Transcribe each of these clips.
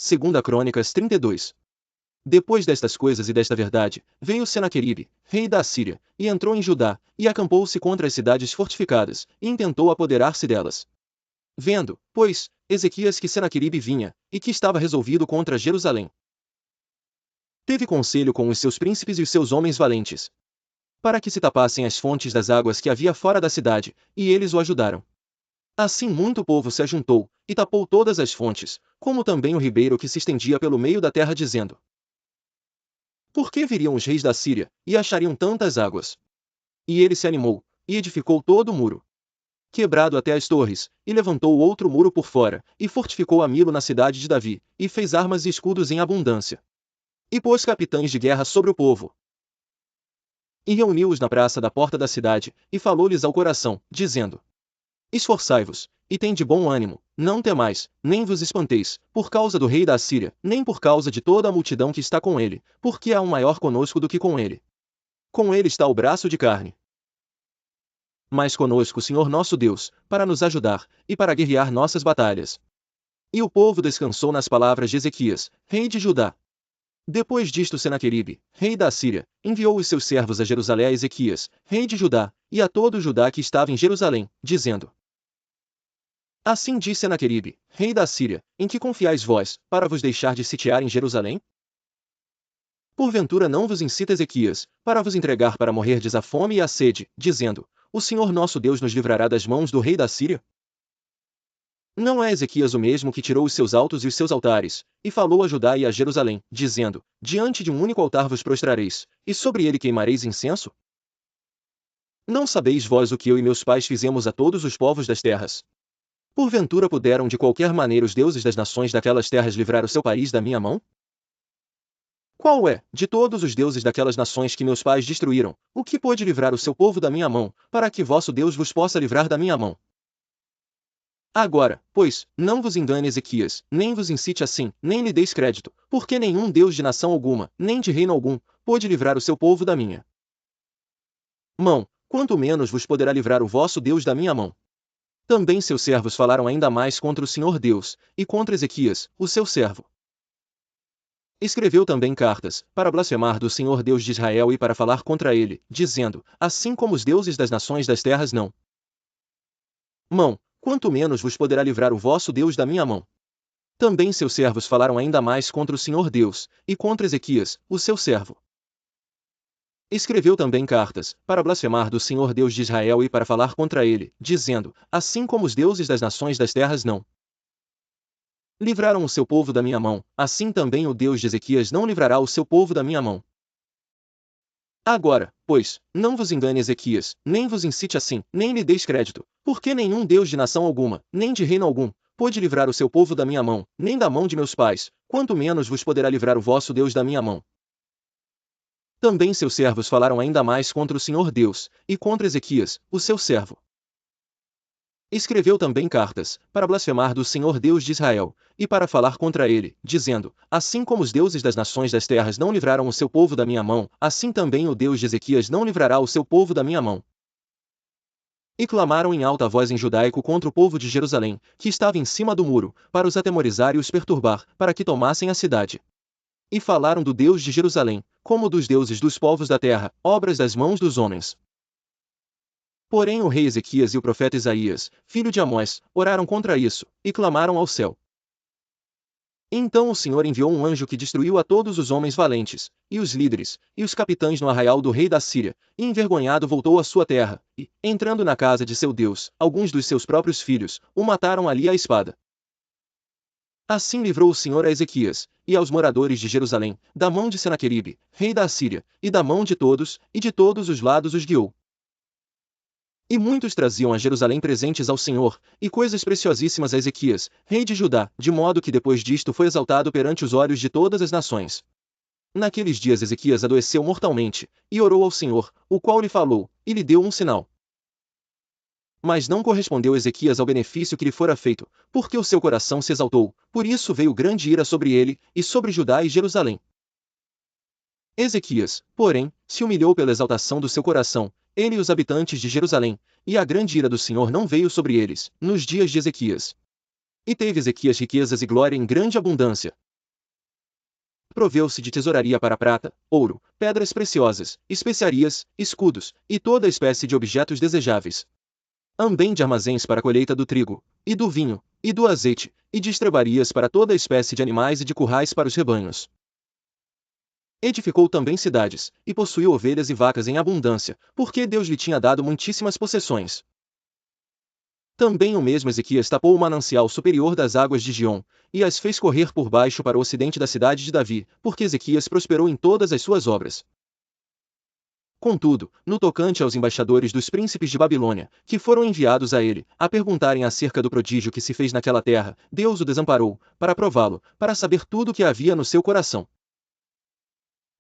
Segunda Crônicas 32. Depois destas coisas e desta verdade, veio Senaqueribe, rei da Assíria, e entrou em Judá, e acampou-se contra as cidades fortificadas, e intentou apoderar-se delas. Vendo, pois, Ezequias que Senaqueribe vinha, e que estava resolvido contra Jerusalém, teve conselho com os seus príncipes e os seus homens valentes, para que se tapassem as fontes das águas que havia fora da cidade, e eles o ajudaram. Assim muito povo se ajuntou, e tapou todas as fontes, como também o ribeiro que se estendia pelo meio da terra, dizendo: Por que viriam os reis da Síria, e achariam tantas águas? E ele se animou, e edificou todo o muro, quebrado até as torres, e levantou outro muro por fora, e fortificou a Milo na cidade de Davi, e fez armas e escudos em abundância. E pôs capitães de guerra sobre o povo. E reuniu-os na praça da porta da cidade, e falou-lhes ao coração, dizendo: Esforçai-vos, e tende bom ânimo, não temais, nem vos espanteis, por causa do rei da Assíria, nem por causa de toda a multidão que está com ele, porque há um maior conosco do que com ele. Com ele está o braço de carne. Mas conosco o Senhor nosso Deus, para nos ajudar, e para guerrear nossas batalhas. E o povo descansou nas palavras de Ezequias, rei de Judá. Depois disto Senaqueribe, rei da Assíria, enviou os seus servos a Jerusalém a Ezequias, rei de Judá, e a todo o Judá que estava em Jerusalém, dizendo: Assim diz Senaqueribe, rei da Assíria, em que confiais vós, para vos deixar de sitiar em Jerusalém? Porventura não vos incita Ezequias, para vos entregar para morrerdes à fome e à sede, dizendo: O Senhor nosso Deus nos livrará das mãos do rei da Assíria? Não é Ezequias o mesmo que tirou os seus altos e os seus altares, e falou a Judá e a Jerusalém, dizendo: Diante de um único altar vos prostrareis, e sobre ele queimareis incenso? Não sabeis vós o que eu e meus pais fizemos a todos os povos das terras? Porventura puderam de qualquer maneira os deuses das nações daquelas terras livrar o seu país da minha mão? Qual é, de todos os deuses daquelas nações que meus pais destruíram, o que pôde livrar o seu povo da minha mão, para que vosso Deus vos possa livrar da minha mão? Agora, pois, não vos engane Ezequias, nem vos incite assim, nem lhe deis crédito, porque nenhum Deus de nação alguma, nem de reino algum, pôde livrar o seu povo da minha mão, quanto menos vos poderá livrar o vosso Deus da minha mão. Também seus servos falaram ainda mais contra o Senhor Deus, e contra Ezequias, o seu servo. Escreveu também cartas, para blasfemar do Senhor Deus de Israel e para falar contra ele, dizendo: Assim como os deuses das nações das terras não mão, quanto menos vos poderá livrar o vosso Deus da minha mão. Também seus servos falaram ainda mais contra o Senhor Deus, e contra Ezequias, o seu servo. Escreveu também cartas, para blasfemar do Senhor Deus de Israel e para falar contra ele, dizendo: Assim como os deuses das nações das terras não livraram o seu povo da minha mão, assim também o Deus de Ezequias não livrará o seu povo da minha mão. Agora, pois, não vos engane Ezequias, nem vos incite assim, nem lhe deis crédito, porque nenhum Deus de nação alguma, nem de reino algum, pôde livrar o seu povo da minha mão, nem da mão de meus pais, quanto menos vos poderá livrar o vosso Deus da minha mão. Também seus servos falaram ainda mais contra o Senhor Deus, e contra Ezequias, o seu servo. Escreveu também cartas, para blasfemar do Senhor Deus de Israel, e para falar contra ele, dizendo: Assim como os deuses das nações das terras não livraram o seu povo da minha mão, assim também o Deus de Ezequias não livrará o seu povo da minha mão. E clamaram em alta voz em judaico contra o povo de Jerusalém, que estava em cima do muro, para os atemorizar e os perturbar, para que tomassem a cidade. E falaram do Deus de Jerusalém, como dos deuses dos povos da terra, obras das mãos dos homens. Porém o rei Ezequias e o profeta Isaías, filho de Amós, oraram contra isso, e clamaram ao céu. Então o Senhor enviou um anjo que destruiu a todos os homens valentes, e os líderes, e os capitães no arraial do rei da Síria, e envergonhado voltou à sua terra, e, entrando na casa de seu Deus, alguns dos seus próprios filhos, o mataram ali à espada. Assim livrou o Senhor a Ezequias, e aos moradores de Jerusalém, da mão de Senaqueribe, rei da Assíria, e da mão de todos, e de todos os lados os guiou. E muitos traziam a Jerusalém presentes ao Senhor, e coisas preciosíssimas a Ezequias, rei de Judá, de modo que depois disto foi exaltado perante os olhos de todas as nações. Naqueles dias Ezequias adoeceu mortalmente, e orou ao Senhor, o qual lhe falou, e lhe deu um sinal. Mas não correspondeu Ezequias ao benefício que lhe fora feito, porque o seu coração se exaltou, por isso veio grande ira sobre ele, e sobre Judá e Jerusalém. Ezequias, porém, se humilhou pela exaltação do seu coração, ele e os habitantes de Jerusalém, e a grande ira do Senhor não veio sobre eles, nos dias de Ezequias. E teve Ezequias riquezas e glória em grande abundância. Proveu-se de tesouraria para prata, ouro, pedras preciosas, especiarias, escudos, e toda espécie de objetos desejáveis. Também de armazéns para a colheita do trigo, e do vinho, e do azeite, e de estrebarias para toda espécie de animais e de currais para os rebanhos. Edificou também cidades, e possuiu ovelhas e vacas em abundância, porque Deus lhe tinha dado muitíssimas possessões. Também o mesmo Ezequias tapou o manancial superior das águas de Giom, e as fez correr por baixo para o ocidente da cidade de Davi, porque Ezequias prosperou em todas as suas obras. Contudo, no tocante aos embaixadores dos príncipes de Babilônia, que foram enviados a ele, a perguntarem acerca do prodígio que se fez naquela terra, Deus o desamparou, para prová-lo, para saber tudo o que havia no seu coração.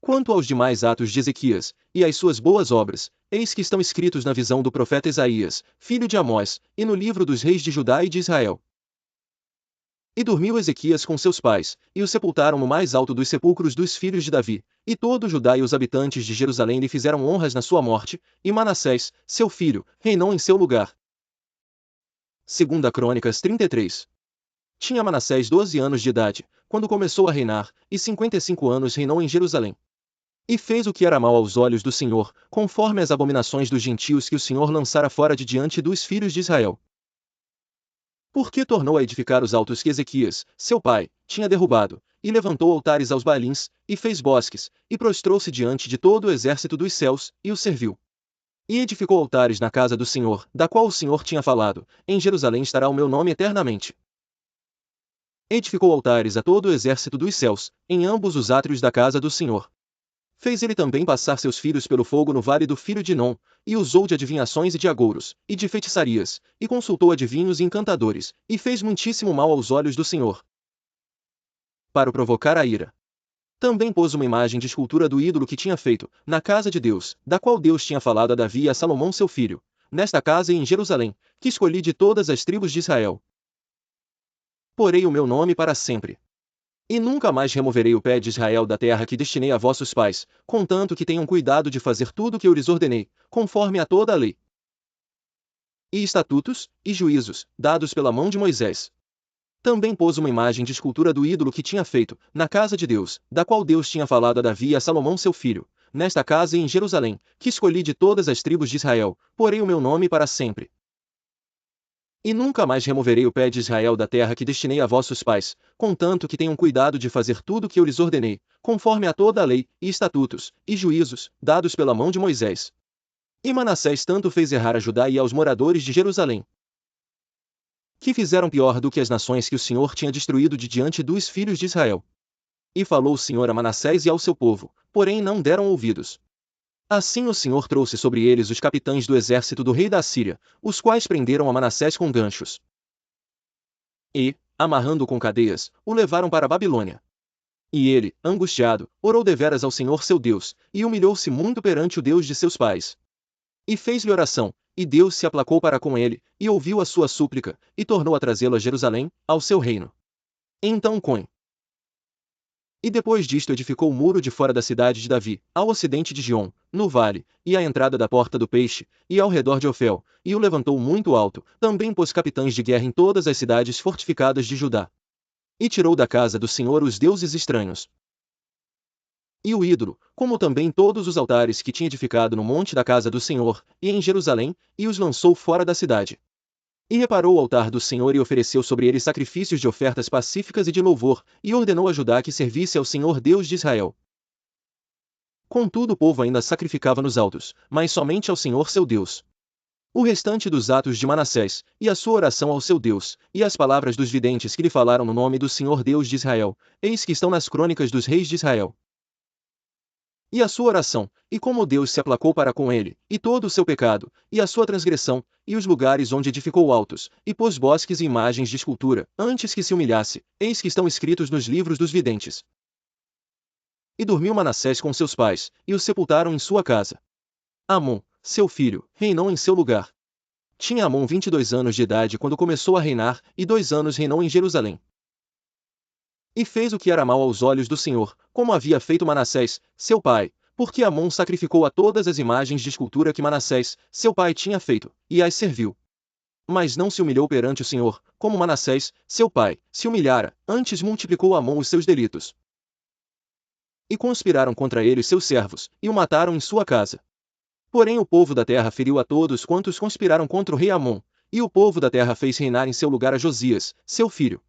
Quanto aos demais atos de Ezequias, e às suas boas obras, eis que estão escritos na visão do profeta Isaías, filho de Amós, e no livro dos reis de Judá e de Israel. E dormiu Ezequias com seus pais, e o sepultaram no mais alto dos sepulcros dos filhos de Davi, e todo Judá e os habitantes de Jerusalém lhe fizeram honras na sua morte, e Manassés, seu filho, reinou em seu lugar. 2 Crônicas 33. Tinha Manassés 12 anos de idade, quando começou a reinar, e 55 anos reinou em Jerusalém. E fez o que era mal aos olhos do Senhor, conforme as abominações dos gentios que o Senhor lançara fora de diante dos filhos de Israel. Porque tornou a edificar os altos que Ezequias, seu pai, tinha derrubado, e levantou altares aos Baalins, e fez bosques, e prostrou-se diante de todo o exército dos céus, e o serviu. E edificou altares na casa do Senhor, da qual o Senhor tinha falado, em Jerusalém estará o meu nome eternamente. Edificou altares a todo o exército dos céus, em ambos os átrios da casa do Senhor. Fez ele também passar seus filhos pelo fogo no vale do filho de Non, e usou de adivinhações e de agouros, e de feitiçarias, e consultou adivinhos e encantadores, e fez muitíssimo mal aos olhos do Senhor, para o provocar a ira. Também pôs uma imagem de escultura do ídolo que tinha feito, na casa de Deus, da qual Deus tinha falado a Davi e a Salomão seu filho, nesta casa e em Jerusalém, que escolhi de todas as tribos de Israel. Porei o meu nome para sempre. E nunca mais removerei o pé de Israel da terra que destinei a vossos pais, contanto que tenham cuidado de fazer tudo o que eu lhes ordenei, conforme a toda a lei. E estatutos, e juízos, dados pela mão de Moisés. Também pôs uma imagem de escultura do ídolo que tinha feito, na casa de Deus, da qual Deus tinha falado a Davi e a Salomão seu filho, nesta casa e em Jerusalém, que escolhi de todas as tribos de Israel, porei o meu nome para sempre. E nunca mais removerei o pé de Israel da terra que destinei a vossos pais, contanto que tenham cuidado de fazer tudo o que eu lhes ordenei, conforme a toda a lei, e estatutos, e juízos, dados pela mão de Moisés. E Manassés tanto fez errar a Judá e aos moradores de Jerusalém, que fizeram pior do que as nações que o Senhor tinha destruído de diante dos filhos de Israel. E falou o Senhor a Manassés e ao seu povo, porém não deram ouvidos. Assim o Senhor trouxe sobre eles os capitães do exército do rei da Assíria, os quais prenderam a Manassés com ganchos. E, amarrando-o com cadeias, o levaram para a Babilônia. E ele, angustiado, orou deveras ao Senhor seu Deus, e humilhou-se muito perante o Deus de seus pais. E fez-lhe oração, e Deus se aplacou para com ele, e ouviu a sua súplica, e tornou a trazê-lo a Jerusalém, ao seu reino. Então E depois disto edificou o muro de fora da cidade de Davi, ao ocidente de Giom, no vale, e à entrada da porta do peixe, e ao redor de Ofel, e o levantou muito alto, também pôs capitães de guerra em todas as cidades fortificadas de Judá. E tirou da casa do Senhor os deuses estranhos. E o ídolo, como também todos os altares que tinha edificado no monte da casa do Senhor, e em Jerusalém, e os lançou fora da cidade. E reparou o altar do Senhor e ofereceu sobre ele sacrifícios de ofertas pacíficas e de louvor, e ordenou a Judá que servisse ao Senhor Deus de Israel. Contudo o povo ainda sacrificava nos altos, mas somente ao Senhor seu Deus. O restante dos atos de Manassés, e a sua oração ao seu Deus, e as palavras dos videntes que lhe falaram no nome do Senhor Deus de Israel, eis que estão nas crônicas dos reis de Israel. E a sua oração, e como Deus se aplacou para com ele, e todo o seu pecado, e a sua transgressão, e os lugares onde edificou altos, e pôs bosques e imagens de escultura, antes que se humilhasse, eis que estão escritos nos livros dos videntes. E dormiu Manassés com seus pais, e o sepultaram em sua casa. Amon, seu filho, reinou em seu lugar. Tinha Amon 22 anos de idade quando começou a reinar, e 2 anos reinou em Jerusalém. E fez o que era mal aos olhos do Senhor, como havia feito Manassés, seu pai, porque Amon sacrificou a todas as imagens de escultura que Manassés, seu pai tinha feito, e as serviu. Mas não se humilhou perante o Senhor, como Manassés, seu pai, se humilhara, antes multiplicou Amon os seus delitos. e conspiraram contra ele seus servos, e o mataram em sua casa. Porém o povo da terra feriu a todos quantos conspiraram contra o rei Amon, e o povo da terra fez reinar em seu lugar a Josias, seu filho.